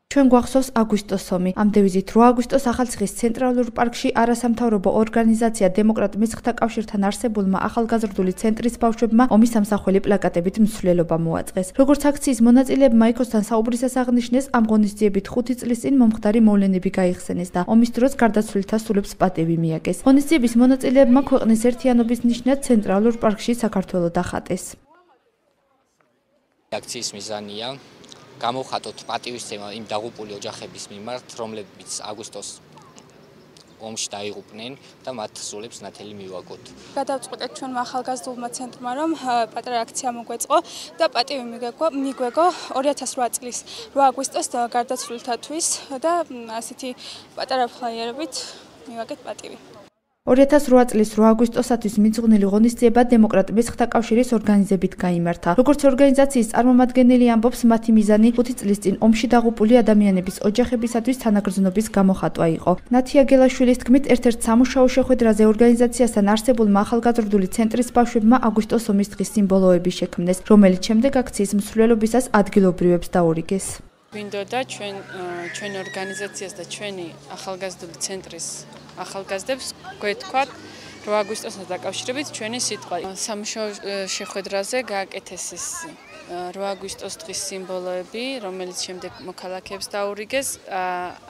ჩვენ გვახსოვს აგვისტოს ომი. ამ დევიზით 8 აგვისტოს ახალციხის ცენტრალურ პარკში არასამთავრობო ორგანიზაცია დემოკრატ მესხთა კავშირთან არსებულმა ახალგაზრდული ცენტრის ბავშვებმა ომის სამსახველი პლაკატებით მსვლელობა მოაწყეს. როგორც აქციის მონაწილეებმა იქოსთან საუბრისას აღნიშნეს, ამ ღონისძიებით 5 წლის წინ მომხდარი მოვლენები გაიხსენეს და ომის დროს გარდაცვლილთა სულებს პატივი მიაგეს. ღონისძიების მონაწილეებმა ქვეყნის ერთიანობის ნიშნად ცენტრალურ პარკში საქართველო დახატეს. აქციის მიზანია გამოვხატოთ პატივისცემა იმ დაღუპული ოჯახების მიმართ, რომლებიც აგვისტოს ომში დაიღუპნენ და მათ სულებს ნათელი მივაგოთ. გადავწყვეტეთ ჩვენმა ახალგაზრდულმა ცენტრმა, რომ პატარა აქცია მოგვეწყო და პატივი მიგვეგო 2008 წლის 8 აგვისტოს გარდაცვლილთათვის და ასეთი პატარა ფლაიერებით მივაგეთ პატივი. 2008 წლის 8 აგვისტოსათვის მიძღვნილი ღონისძიება დემოკრატ მესხთა კავშირის ორგანიზებით გაიმართა. როგორც ორგანიზაციის წარმომადგენელი ამბობს, მათი მიზანი 5 წლის წინ ომში დაღუპული ადამიანების ოჯახებისათვის თანაგრძნობის გამოხატვა იყო. ნათია გელაშვილის თქმით, ერთ-ერთ სამუშაო შეხვედრაზე ორგანიზაციასთან არსებულმა ახალგაზრდული ცენტრის ბავშვებმა აგვისტოს ომის დღის სიმბოლოები შექმნეს, რომელიც შემდეგ აქციის მსვლელობისას ადგილობრივებს დაურიგეს. გვინდოდა ჩვენ ორგანიზაციას და ჩვენი ახალგაზრდული ცენტრის ახალგაზრდებს გვეთქვათ 8 აგვისტოსთან დაკავშირებით ჩვენი სიტყვა. სამუშაო შეხვედრაზე გააკეთეს ის 8 აგვისტოს დღის სიმბოლოები, რომელიც შემდეგ მოქალაქეებს დაურიგეს,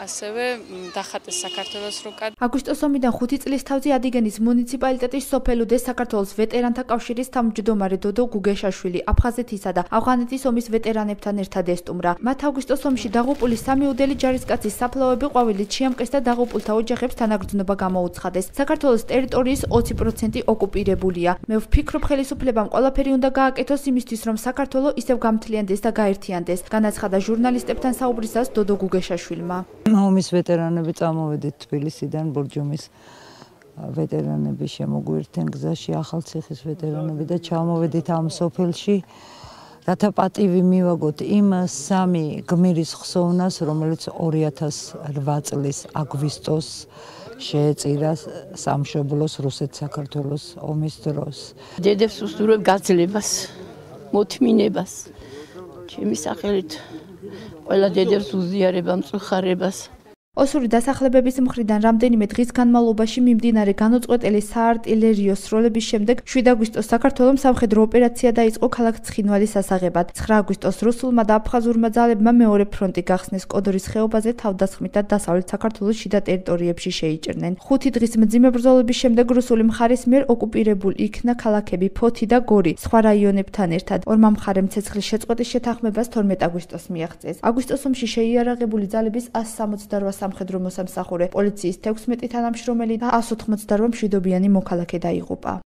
ასევე დახატეს საქართველოს რუკად. აგვისტოს ომიდან 5 წლის თავზე ადიგენის მუნიციპალიტეტის სოფელუდეს საქართველოს ვეტერანთა კავშირის თავმჯდომარე დოდო გუგეშაშვილი აფხაზეთისა და ავღანეთის ომის ვეტერანებთან ერთად ესტუმრა. მათ აგვისტოს ომში დაღუპული სამიუდელი ჯარისკაცის საფლავები ყვავილით შეამყეს და დაღუპულთა ოჯახებს თანაგრძნობა გამოუცხადეს. საქართველოს ტერიტორიის 20% ოკუპირებულია. მე ვფიქრობ, ხელისუფლებამ ყველაფერი უნდა გააკეთოს იმისთვის, რომ საქართველო ისევ გამთლიანდეს და გაერთიანდეს, განაცხადა ჟურნალისტებთან საუბრისას დოდო გუგეშაშვილმა. ომის ვეტერანები წამოვედით თბილისიდან, ბურჯუმის ვეტერანები შემოგვიერთდნენ გზაში, ახალციხის ვეტერანები და ჩამოვედით ამ სოფელში, რათა პატივი მივაგოთ იმ 3 გმირის ხსოვნას, რომელიც 2008 წლის აგვისტოს შეეწირა სამშობლოს რუსეთ-საქართველოს ომის დროს. დედებს უსურვებ გაძლებას, მოთმინებას, ჩემი სახელით ყველა დედებს უზიარება, მწუხარებას. ოსური დასახლებების მხრიდან რამდენიმე დღის განმავლობაში მიმდინარე განუწყვეტელი საარტილერიო სროლების შემდეგ 7 აგვისტოს საქართველომ სამხედრო ოპერაცია დაიწყო ქალაქ ცხინვალის ასაღებად. 9 აგვისტოს რუსულმა და აფხაზურმა ძალებმა მეორე ფრონტი გახსნეს კოდორის ხეობაზე თავდასხმით და დასავლეთ საქართველოს შიდა ტერიტორიებში შეიჭრნენ. 5 დღის მძიმე ბრძოლების შემდეგ რუსული მხარის მიერ ოკუპირებულ იქნა ქალაქები ფოთი და გორი, სხვა რაიონებთან ერთად. ორმა მხარემ ცეცხლის შეწყვეტის შეთანხმებას 12 აგვისტოს მიაღწიეს. აგვისტოს ომში შეიარაღებული ძალების 168 სამხედრო მოსამსახურე, პოლიციის 16 თანამშრომელი და 188 მშვიდობიანი მოქალაქე დაიღუპა.